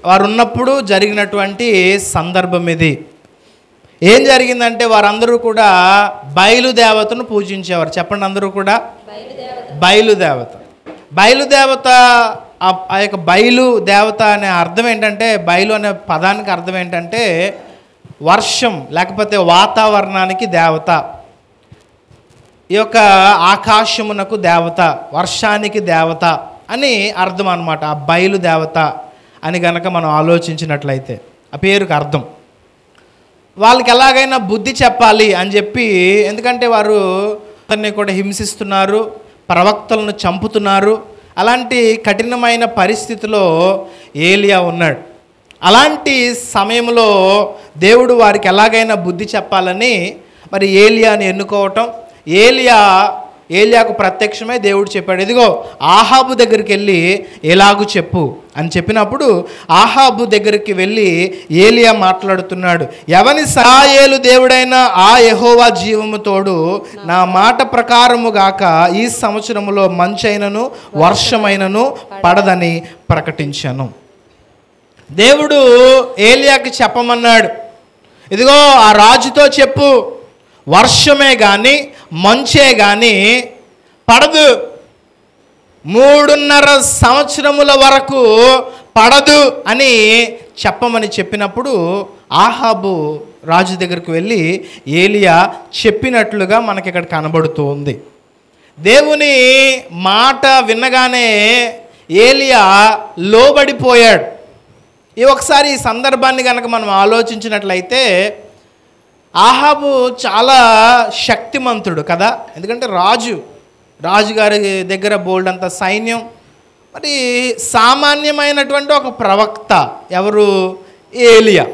వారు ఉన్నప్పుడు జరిగినటువంటి సందర్భం ఇది. ఏం జరిగిందంటే వారందరూ కూడా బయలుదేవతను పూజించేవారు. చెప్పండి, అందరూ కూడా బయలుదేవత. బయలుదేవత, ఆ యొక్క బయలు దేవత అనే అర్థం ఏంటంటే, బయలు అనే పదానికి అర్థం ఏంటంటే వర్షం లేకపోతే వాతావరణానికి దేవత. ఈ యొక్క ఆకాశమునకు దేవత, వర్షానికి దేవత అని అర్థం అన్నమాట. ఆ బయలు దేవత అని గనక మనం ఆలోచించినట్లయితే ఆ పేరుకి అర్థం. వాళ్ళకి ఎలాగైనా బుద్ధి చెప్పాలి అని చెప్పి, ఎందుకంటే వారు అతన్ని కూడా హింసిస్తున్నారు, ప్రవక్తలను చంపుతున్నారు. అలాంటి కఠినమైన పరిస్థితిలో ఏలియా ఉన్నాడు. అలాంటి సమయంలో దేవుడు వారికి ఎలాగైనా బుద్ధి చెప్పాలని మరి ఏలియాని ఎన్నుకోవటం. ఏలియాకు ప్రత్యక్షమై దేవుడు చెప్పాడు, ఇదిగో ఆహాబు దగ్గరికి వెళ్ళి ఎలాగూ చెప్పు అని చెప్పినప్పుడు ఆహాబు దగ్గరికి వెళ్ళి ఏలియా మాట్లాడుతున్నాడు. ఎవని ఇశ్రాయేలు దేవుడైన ఆ యెహోవా జీవము తోడు, నా మాట ప్రకారము గాక ఈ సంవత్సరములో మంచైనను వర్షమైనను పడదని ప్రకటించాను. దేవుడు ఏలియాకి చెప్పమన్నాడు, ఇదిగో ఆ రాజుతో చెప్పు, వర్షమే కానీ మంచే కానీ పడదు, 3.5 సంవత్సరముల వరకు పడదు అని చెప్పమని చెప్పినప్పుడు ఆహాబు రాజు దగ్గరికి వెళ్ళి ఏలియా చెప్పినట్లుగా మనకి ఇక్కడ కనబడుతూ ఉంది. దేవుని మాట వినగానే ఏలియా లోబడిపోయాడు. ఒకసారి ఈ సందర్భాన్ని కనుక మనం ఆలోచించినట్లయితే, ఆహాబు చాలా శక్తిమంతుడు కదా, ఎందుకంటే రాజుగారి దగ్గర బోల్డ్ అంత సైన్యం, మరి సామాన్యమైనటువంటి ఒక ప్రవక్త ఎవరు, ఏలియా.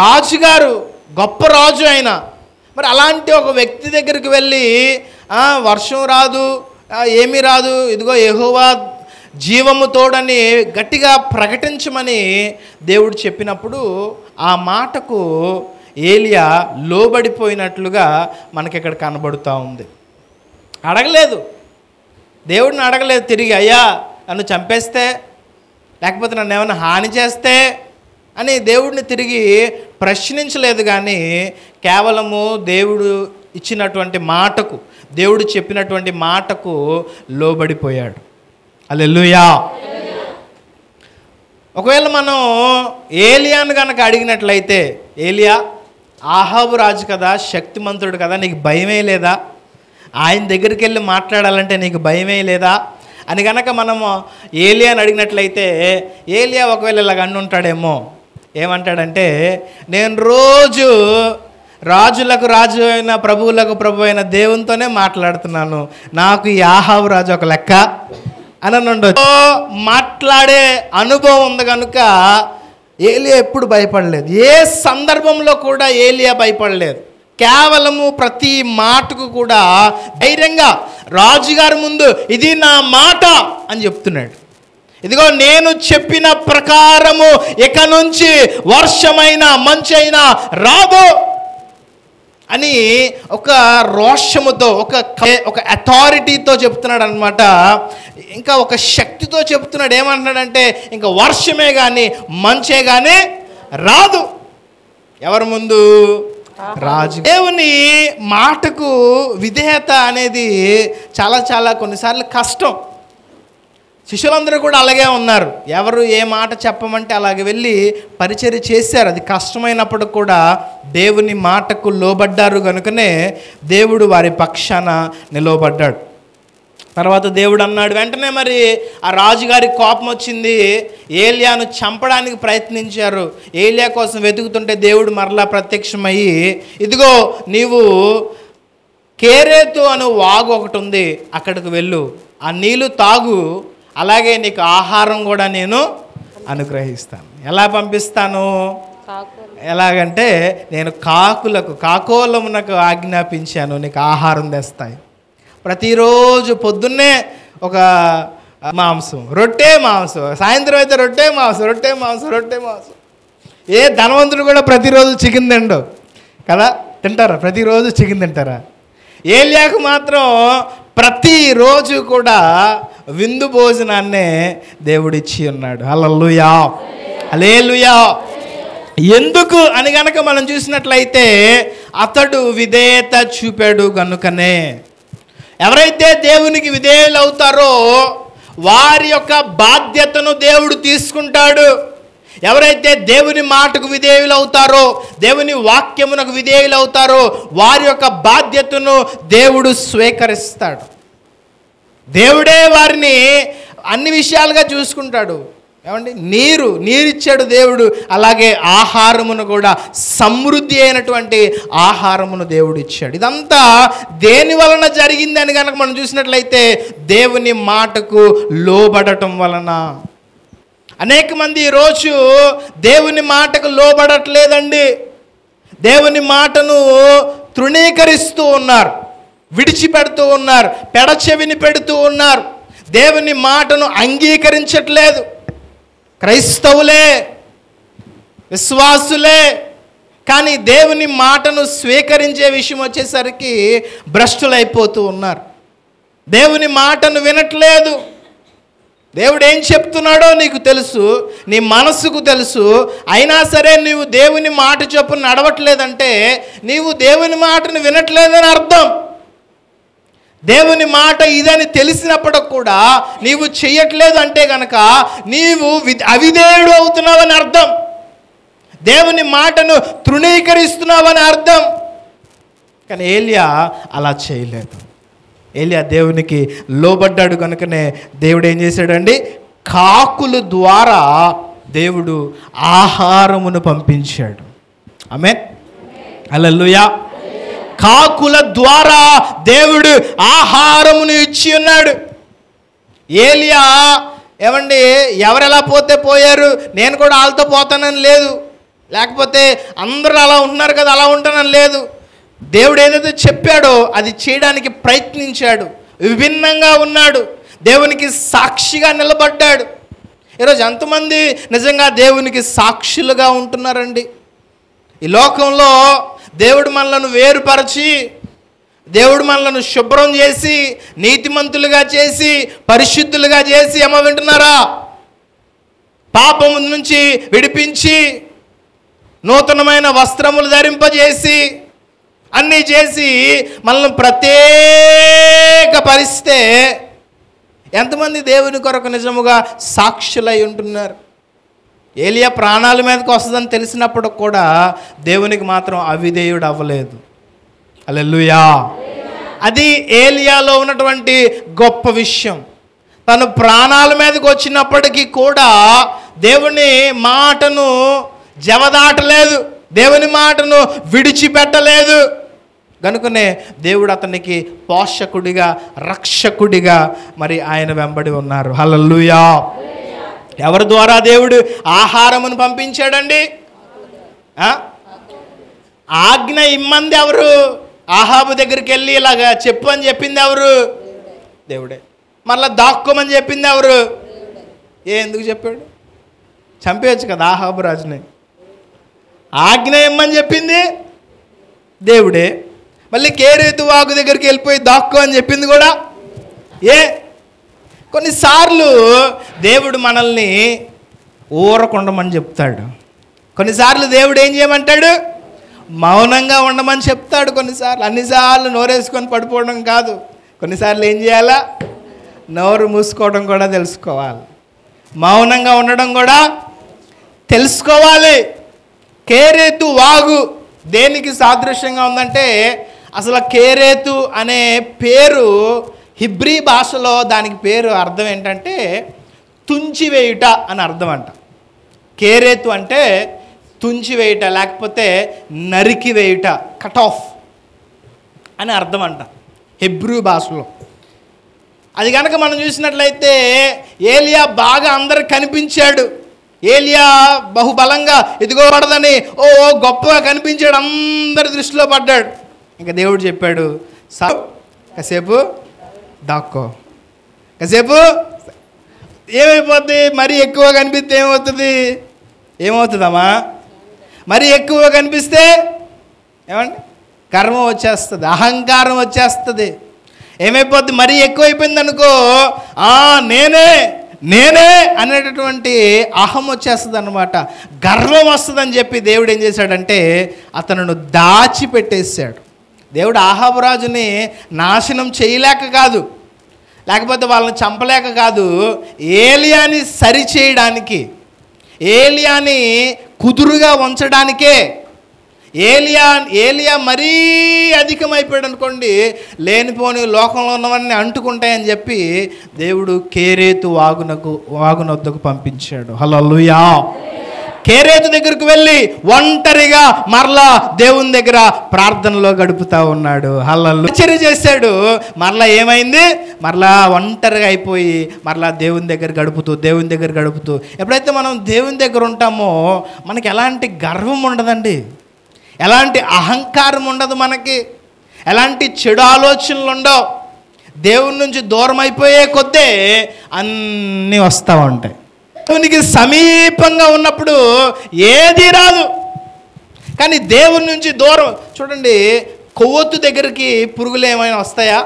రాజుగారు గొప్ప రాజు అయినా మరి అలాంటి ఒక వ్యక్తి దగ్గరికి వెళ్ళి వర్షం రాదు, ఏమీ రాదు, ఇదిగో యెహోవా జీవము తోడని గట్టిగా ప్రకటించమని దేవుడు చెప్పినప్పుడు ఆ మాటకు ఏలియా లోబడిపోయినట్లుగా మనకి ఇక్కడ కనబడుతూ ఉంది. అడగలేదు, దేవుడిని అడగలేదు తిరిగి, అయ్యా నన్ను చంపేస్తే లేకపోతే నన్ను ఏమైనా హాని చేస్తే అని దేవుడిని తిరిగి ప్రశ్నించలేదు. కానీ కేవలము దేవుడు ఇచ్చినటువంటి మాటకు, దేవుడు చెప్పినటువంటి మాటకు లోబడిపోయాడు. హల్లెలూయా. ఒకవేళ మనం ఏలియాను కనుక అడిగినట్లయితే, ఏలియా ఆహాబు రాజు కదా, శక్తిమంతుడు కదా, నీకు భయమే లేదా, ఆయన దగ్గరికి వెళ్ళి మాట్లాడాలంటే నీకు భయమే లేదా అని కనుక మనము ఏలియాని అడిగినట్లయితే, ఏలియా ఒకవేళ ఇలాగ అంటుంటాడేమో. ఏమంటాడంటే, నేను రోజు రాజులకు రాజు అయిన ప్రభువులకు ప్రభు అయిన దేవునితోనే మాట్లాడుతున్నాను, నాకు ఈ ఆహాబు రాజు ఒక లెక్క అని ఉండొచ్చు. మాట్లాడే అనుభవం ఉంది కనుక ఏలియా ఎప్పుడు భయపడలేదు. ఏ సందర్భంలో కూడా ఏలియా భయపడలేదు. కేవలము ప్రతి మాటకు కూడా ధైర్యంగా రాజుగారి ముందు ఇది నా మాట అని చెప్తున్నాడు. ఇదిగో నేను చెప్పిన ప్రకారము ఇక నుంచి వర్షమైనా మంచైనా రాదు అని ఒక రోషముతో, ఒక అథారిటీతో చెప్తున్నాడు అనమాట. ఇంకా ఒక శక్తితో చెప్తున్నాడు. ఏమంటున్నాడంటే, ఇంకా వర్షమే కానీ మంచే కానీ రాదు. ఎవరి ముందు? రాజు. దేవుని మాటకు విధేయత అనేది చాలా చాలా కొన్నిసార్లు కష్టం. శిష్యులందరూ కూడా అలాగే ఉన్నారు. ఎవరు ఏ మాట చెప్పమంటే అలాగే వెళ్ళి పరిచర్య చేశారు. అది కష్టమైనప్పుడు కూడా దేవుని మాటకు లోబడ్డారు కనుకనే దేవుడు వారి పక్షాన నిలవబడ్డాడు. తర్వాత దేవుడు అన్నాడు, వెంటనే మరి ఆ రాజుగారి కోపం వచ్చింది. ఏలియాను చంపడానికి ప్రయత్నించారు. ఏలియా కోసం వెతుకుతుంటే దేవుడు మరలా ప్రత్యక్షమయ్యి, ఇదిగో నీవు కేరేతు అను వాగు ఒకటి ఉంది, అక్కడికి వెళ్ళు, ఆ నీళ్ళు తాగు, అలాగే నీకు ఆహారం కూడా నేను అనుగ్రహిస్తాను. ఎలా పంపిస్తాను? ఎలాగంటే, నేను కాకోలమునకు ఆజ్ఞాపించాను, నీకు ఆహారం తెస్తాయి. ప్రతిరోజు పొద్దున్నే ఒక మాంసం, రొట్టె మాంసం, సాయంత్రం అయితే రొట్టె మాంసం. ఏ ధనవంతుడు కూడా ప్రతిరోజు చికెన్ తిండు కదా, తింటారా? ప్రతిరోజు చికెన్ తింటారా? ఏలియాకు మాత్రం ప్రతిరోజు కూడా విందు భోజనాన్నే దేవుడిచ్చి ఉన్నాడు. హల్లెలూయా, హల్లెలూయా. ఎందుకు అని గనక మనం చూసినట్లయితే అతడు విధేయత చూపాడు గనుకనే. ఎవరైతే దేవునికి విధేయులు అవుతారో వారి యొక్క బాధ్యతను దేవుడు తీసుకుంటాడు. ఎవరైతే దేవుని మాటకు విధేయులు అవుతారో, దేవుని వాక్యమునకు విధేయులు అవుతారో వారి యొక్క బాధ్యతను దేవుడు స్వీకరిస్తాడు. దేవుడే వారిని అన్ని విషయాలుగా చూసుకుంటాడు. ఏమండి, నీరిచ్చాడు దేవుడు, అలాగే ఆహారమును కూడా సమృద్ధి అయినటువంటి ఆహారమును దేవుడు ఇచ్చాడు. ఇదంతా దేని వలన జరిగింది అని కనుక మనం చూసినట్లయితే దేవుని మాటకు లోబడటం వలన. అనేక మంది ఈరోజు దేవుని మాటకు లోబడట్లేదండి. దేవుని మాటను తృణీకరిస్తూ ఉన్నారు, విడిచిపెడుతూ ఉన్నారు, పెడచెవిని పెడుతూ ఉన్నారు. దేవుని మాటను అంగీకరించట్లేదు. క్రైస్తవులే, విశ్వాసులే, కానీ దేవుని మాటను స్వీకరించే విషయం వచ్చేసరికి భ్రష్టులైపోతూ ఉన్నారు. దేవుని మాటను వినట్లేదు. దేవుడు ఏం చెప్తున్నాడో నీకు తెలుసు, నీ మనసుకు తెలుసు. అయినా సరే నీవు దేవుని మాట చొప్పున నడవట్లేదంటే నీవు దేవుని మాటను వినట్లేదని అర్థం. దేవుని మాట ఇదని తెలిసినప్పుడు కూడా నీవు చెయ్యట్లేదు అంటే కనుక నీవు అవిధేయుడు అవుతున్నావని అర్థం. దేవుని మాటను తృణీకరిస్తున్నావని అర్థం. కానీ ఏలియా అలా చేయలేదు. ఏలియా దేవునికి లోబడ్డాడు కనుకనే దేవుడు ఏం చేశాడండి, కాకుల ద్వారా దేవుడు ఆహారమును పంపించాడు. ఆమేన్, హల్లెలూయా. కాకుల ద్వారా దేవుడు ఆహారమును ఇచ్చి ఉన్నాడు. ఏలియా ఏమండి, ఎవరెలా పోతే పోయారు, నేను కూడా వాళ్ళతో పోతానని లేదు, లేకపోతే అందరూ అలా ఉంటున్నారు కదా అలా ఉంటానని లేదు. దేవుడు ఏదైతే చెప్పాడో అది చేయడానికి ప్రయత్నించాడు. విభిన్నంగా ఉన్నాడు. దేవునికి సాక్షిగా నిలబడ్డాడు. ఈరోజు ఎంతమంది నిజంగా దేవునికి సాక్షులుగా ఉంటున్నారండి? ఈ లోకంలో దేవుడు మనలను వేరుపరచి, దేవుడు మనలను శుభ్రం చేసి, నీతిమంతులుగా చేసి, పరిశుద్ధులుగా చేసి ఏమో వింటున్నారా? పాపము నుంచి విడిపించి, నూతనమైన వస్త్రములు ధరింపజేసి, అన్నీ చేసి మనల్ని ప్రత్యేకపరిస్తే ఎంతమంది దేవుని కొరకు నిజముగా సాక్షులై ఉంటున్నారు? ఏలియా ప్రాణాల మీదకి వస్తుందని తెలిసినప్పుడు కూడా దేవునికి మాత్రం అవిధేయుడు అవ్వలేదు. హల్లెలూయా. అది ఏలియాలో ఉన్నటువంటి గొప్ప విషయం. తను ప్రాణాల మీదకి వచ్చినప్పటికీ కూడా దేవుని మాటను జవదాటలేదు, దేవుని మాటను విడిచిపెట్టలేదు. కనుకనే దేవుడు అతనికి పోషకుడిగా, రక్షకుడిగా మరి ఆయన వెంబడి ఉన్నారు. హల్లెలూయా. ఎవరి ద్వారా దేవుడు ఆహారమును పంపించాడండి? ఆజ్ఞ ఇమ్మంది ఎవరు? ఆహాబు దగ్గరికి వెళ్ళి ఇలాగా చెప్పు అని చెప్పింది ఎవరు? దేవుడే. మళ్ళీ దాక్కోమని చెప్పింది ఎవరు? ఎందుకు చెప్పాడు? చంపేయచ్చు కదా ఆహాబు రాజుని. ఆజ్ఞ ఇమ్మని చెప్పింది దేవుడే. మళ్ళీ కేరేతు వాగు దగ్గరికి వెళ్ళిపోయి దాక్కో అని చెప్పింది కూడా కొన్నిసార్లు దేవుడు మనల్ని ఊరకుండమని చెప్తాడు. కొన్నిసార్లు దేవుడు ఏం చేయమంటాడు? మౌనంగా ఉండమని చెప్తాడు. కొన్నిసార్లు, అన్నిసార్లు నోరేసుకొని పడిపోవడం కాదు. కొన్నిసార్లు ఏం చేయాలా? నోరు మూసుకోవడం కూడా తెలుసుకోవాలి, మౌనంగా ఉండడం కూడా తెలుసుకోవాలి. కేరేతు వాగు దేనికి సాదృశ్యంగా ఉందంటే, అసలు కేరేతు అనే పేరు హిబ్రీ భాషలో దానికి పేరు అర్థం ఏంటంటే తుంచివేయుట అని అర్థం అంట. కేరేతు అంటే తుంచివేయుట, లేకపోతే నరికివేయుట, కట్ ఆఫ్ అని అర్థం అంట హిబ్రూ భాషలో. అది కనుక మనం చూసినట్లయితే ఏలియా బాగా అందరికి కనిపించాడు. ఏలియా బహుబలంగా ఎదుగోబడదని గొప్పగా కనిపించాడు, అందరి దృష్టిలో పడ్డాడు. ఇంకా దేవుడు చెప్పాడు, కాసేపు దాక్కో, కాసేపు. ఏమైపోద్ది? మరీ ఎక్కువ కనిపిస్తే ఏమవుతుంది? ఏమవుతుందమ్మా? మరీ ఎక్కువ కనిపిస్తే ఏమండి? గర్వం వచ్చేస్తుంది, అహంకారం వచ్చేస్తుంది. ఏమైపోద్ది? మరీ ఎక్కువైపోయింది అనుకో, నేనే నేనే అనేటటువంటి అహం వచ్చేస్తుంది అన్నమాట, గర్వం వస్తుందని చెప్పి దేవుడు ఏం చేశాడంటే అతను దాచిపెట్టేశాడు. దేవుడు ఆహాబు రాజుని నాశనం చేయలేక కాదు, లేకపోతే వాళ్ళని చంపలేక కాదు, ఏలియాని సరిచేయడానికి, ఏలియాని కుదురుగా ఉంచడానికే. ఏలియా మరీ అధికమైపోయాడు అనుకోండి, లేనిపోని లోకంలో ఉన్నవన్నీ అంటుకుంటాయని చెప్పి దేవుడు కేరేతు వాగునొద్దకు పంపించాడు. హల్లెలూయా. కేరేతు దగ్గరకు వెళ్ళి ఒంటరిగా మరలా దేవుని దగ్గర ప్రార్థనలో గడుపుతూ ఉన్నాడు. హల్లెలూయా. ఆశ్చర్య చేశాడు. మరలా ఏమైంది? మరలా ఒంటరిగా అయిపోయి మరలా దేవుని దగ్గర గడుపుతూ ఎప్పుడైతే మనం దేవుని దగ్గర ఉంటామో మనకి ఎలాంటి గర్వం ఉండదండి, ఎలాంటి అహంకారం ఉండదు, మనకి ఎలాంటి చెడు ఆలోచనలు ఉండవు. దేవుని నుంచి దూరం అయిపోయే కొద్దే అన్నీ వస్తూ ఉంటాయి. దేవునికి సమీపంగా ఉన్నప్పుడు ఏది రాదు. కానీ దేవుని నుంచి దూరం, చూడండి, కొవ్వొత్తు దగ్గరికి పురుగులు ఏమైనా వస్తాయా?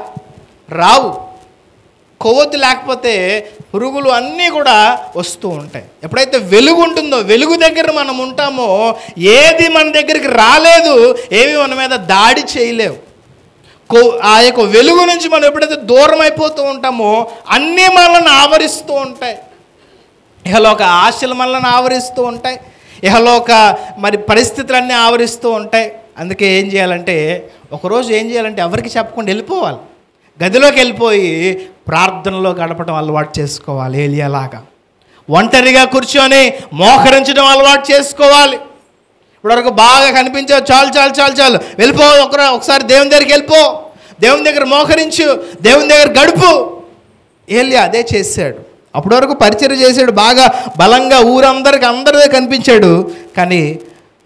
రావు. కొవ్వొత్తు లేకపోతే పురుగులు అన్నీ కూడా వస్తూ ఉంటాయి. ఎప్పుడైతే వెలుగు ఉంటుందో, వెలుగు దగ్గర మనం ఉంటామో ఏది మన దగ్గరికి రాలేదు, ఏవి మన మీద దాడి చేయలేవు. ఆ యొక్క వెలుగు నుంచి మనం ఎప్పుడైతే దూరం అయిపోతూ ఉంటామో అన్నీ మనల్ని ఆవరిస్తూ ఉంటాయి. ఇహలోక ఆశలు మనల్ని ఆవరిస్తూ ఉంటాయి, ఇహలోక మరి పరిస్థితులన్నీ ఆవరిస్తూ ఉంటాయి. అందుకే ఏం చేయాలంటే, ఒకరోజు ఏం చేయాలంటే ఎవరికి చెప్పకుండా వెళ్ళిపోవాలి, గదిలోకి వెళ్ళిపోయి ప్రార్థనలో గడపడం అలవాటు చేసుకోవాలి. ఏలియాలాగా ఒంటరిగా కూర్చొని మోకరించడం అలవాటు చేసుకోవాలి. ఇప్పటివరకు బాగా కనిపించావు, చాలు వెళ్ళిపో, ఒకసారి దేవుని దగ్గరికి వెళ్ళిపో, దేవుని దగ్గర మోకరించు, దేవుని దగ్గర గడుపు. ఏలియా అదే చేశాడు. అప్పటి వరకు పరిచర్య చేశాడు, బాగా బలంగా అందరిదే కనిపించాడు. కానీ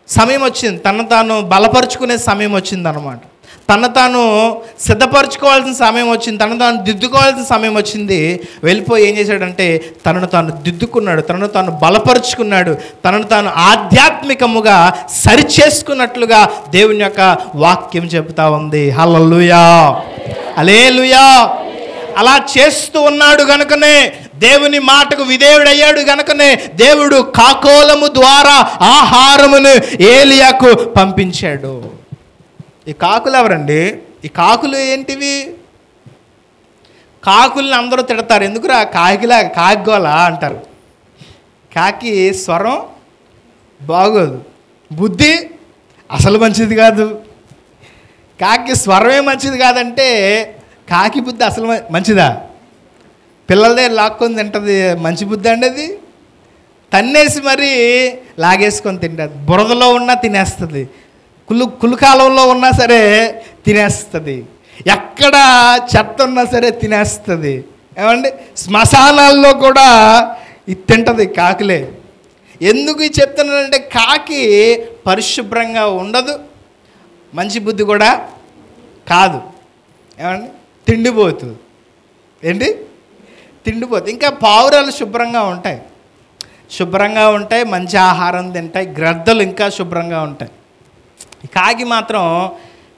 సమయం వచ్చింది, తను తాను బలపరుచుకునే సమయం వచ్చిందనమాట. తను తాను సిద్ధపరచుకోవాల్సిన సమయం వచ్చింది, తను తాను దిద్దుకోవాల్సిన సమయం వచ్చింది. వెళ్ళిపోయి ఏం చేశాడంటే తనను తాను దిద్దుకున్నాడు, తనను తాను బలపరుచుకున్నాడు, తనను తాను ఆధ్యాత్మికముగా సరిచేసుకున్నట్లుగా దేవుని యొక్క వాక్యం చెబుతా ఉంది. హల్లెలూయా, హల్లెలూయా. అలా చేస్తూ ఉన్నాడు గనుకనే, దేవుని మాటకు విధేయుడయ్యాడు గనుకనే దేవుడు కాకోలము ద్వారా ఆహారమును ఏలియాకు పంపించాడు. ఈ కాకులు ఎవరండి? ఈ కాకులు ఏంటివి? కాకుల్ని అందరూ తిడతారు, ఎందుకురా కాకిగోలా అంటారు. కాకి స్వరం బాగోదు, బుద్ధి అసలు మంచిది కాదు. కాకి స్వరమే మంచిది కాదంటే కాకి బుద్ధి అసలు మంచిదా? పిల్లల దగ్గర లాక్కొని తింటుంది, మంచి బుద్ధి అండి అది? తన్నేసి మరీ లాగేసుకొని తింటుంది, బురదలో ఉన్నా తినేస్తుంది, కులుకాలంలో ఉన్నా సరే తినేస్తుంది, ఎక్కడ చెత్త ఉన్నా సరే తినేస్తుంది. ఏమండి, శ్మశానాల్లో కూడా ఇది తింటుంది కాకులే. ఎందుకు ఇది చెప్తున్నానంటే కాకి పరిశుభ్రంగా ఉండదు, మంచి బుద్ధి కూడా కాదు. ఏమండి, తిండిపోతుంది. ఏంటి? తిండిపోతుంది. ఇంకా పావురాలు శుభ్రంగా ఉంటాయి, మంచి ఆహారం తింటాయి, గ్రద్దలు ఇంకా శుభ్రంగా ఉంటాయి. కాకి మాత్రం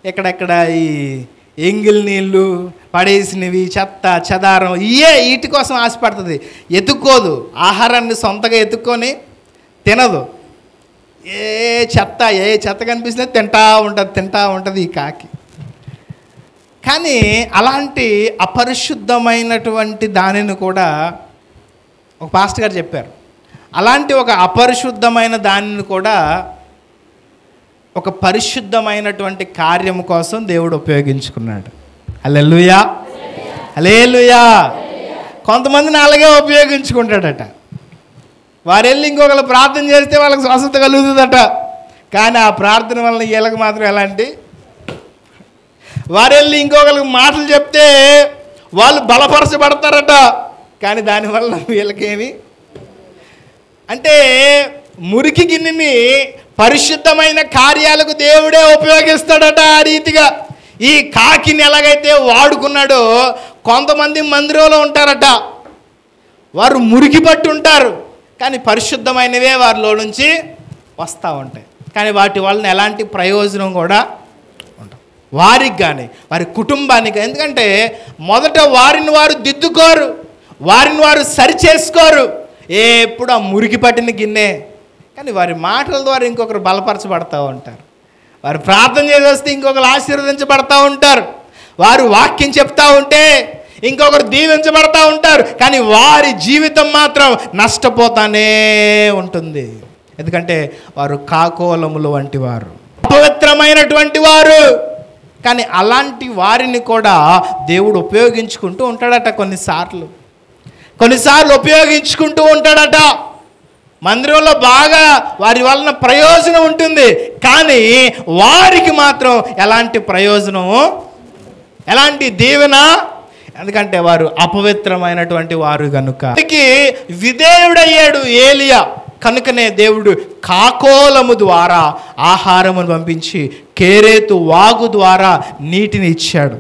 ఎక్కడెక్కడ ఈ ఎంగిల్ నీళ్ళు పడేసినవి, చెత్త చెదారం, వీటి కోసం ఆశపడుతుంది, ఎత్తుక్కోదు. ఆహారాన్ని సొంతగా ఎత్తుక్కొని తినదు. ఏ చెత్త కనిపిస్తే తింటా ఉంటుంది ఈ కాకి. కానీ అలాంటి అపరిశుద్ధమైనటువంటి దానిని కూడా ఒక పాస్టర్ గారు చెప్పారు, అలాంటి ఒక అపరిశుద్ధమైన దానిని కూడా ఒక పరిశుద్ధమైనటువంటి కార్యము కోసం దేవుడు ఉపయోగించుకున్నాడు. హల్లెలూయా, హల్లెలూయా. కొంతమందిని అలాగే ఉపయోగించుకుంటాడట. వారు వెళ్ళి ఇంకొకరు ప్రార్థన చేస్తే వాళ్ళకి స్వస్థత కలుగుతుందట. కానీ ఆ ప్రార్థన వలన వీళ్ళకి మాత్రం ఎలాంటి, వారు వెళ్ళి ఇంకొకరికి మాటలు చెప్తే వాళ్ళు బలపరచబడతారట. కానీ దానివల్ల వీళ్ళకేమి అంటే, మురికి గిన్నెని పరిశుద్ధమైన కార్యాలకు దేవుడే ఉపయోగిస్తాడట. ఆ రీతిగా ఈ కాకిని ఎలాగైతే వాడుకున్నాడో, కొంతమంది మందిరంలో ఉంటారట, వారు మురికి పట్టి ఉంటారు, కానీ పరిశుద్ధమైనవే వారిలో నుంచి వస్తూ ఉంటాయి, కానీ వాటి వలన ఎలాంటి ప్రయోజనం కూడా ఉండదు. వారికి కానీ వారి కుటుంబానికి. ఎందుకంటే మొదట వారిని వారు దిద్దుకోరు, వారిని వారు సరిచేసుకోరు, ఎప్పుడు ఆ మురికి పట్టిన గిన్నె. కానీ వారి మాటల ద్వారా ఇంకొకరు బలపరచబడతా ఉంటారు, వారు ప్రార్థన చేసి వస్తే ఇంకొకరు ఆశీర్వదించబడతా ఉంటారు, వారు వాక్యం చెప్తా ఉంటే ఇంకొకరు దీవించబడతా ఉంటారు. కానీ వారి జీవితం మాత్రం నష్టపోతానే ఉంటుంది. ఎందుకంటే వారు కాకోలములు వంటి వారు, అపవిత్రమైనటువంటి వారు. కానీ అలాంటి వారిని కూడా దేవుడు ఉపయోగించుకుంటూ ఉంటాడట. కొన్నిసార్లు ఉపయోగించుకుంటూ ఉంటాడట. మందిరంలో బాగా వారి వలన ప్రయోజనం ఉంటుంది, కానీ వారికి మాత్రం ఎలాంటి ప్రయోజనము, ఎలాంటి దీవెన? ఎందుకంటే వారు అపవిత్రమైనటువంటి వారు కనుక. విధేయుడయ్యాడు ఏలియా కనుకనే దేవుడు కాకోలము ద్వారా ఆహారమును పంపించి కేరేతు వాగు ద్వారా నీటిని ఇచ్చాడు.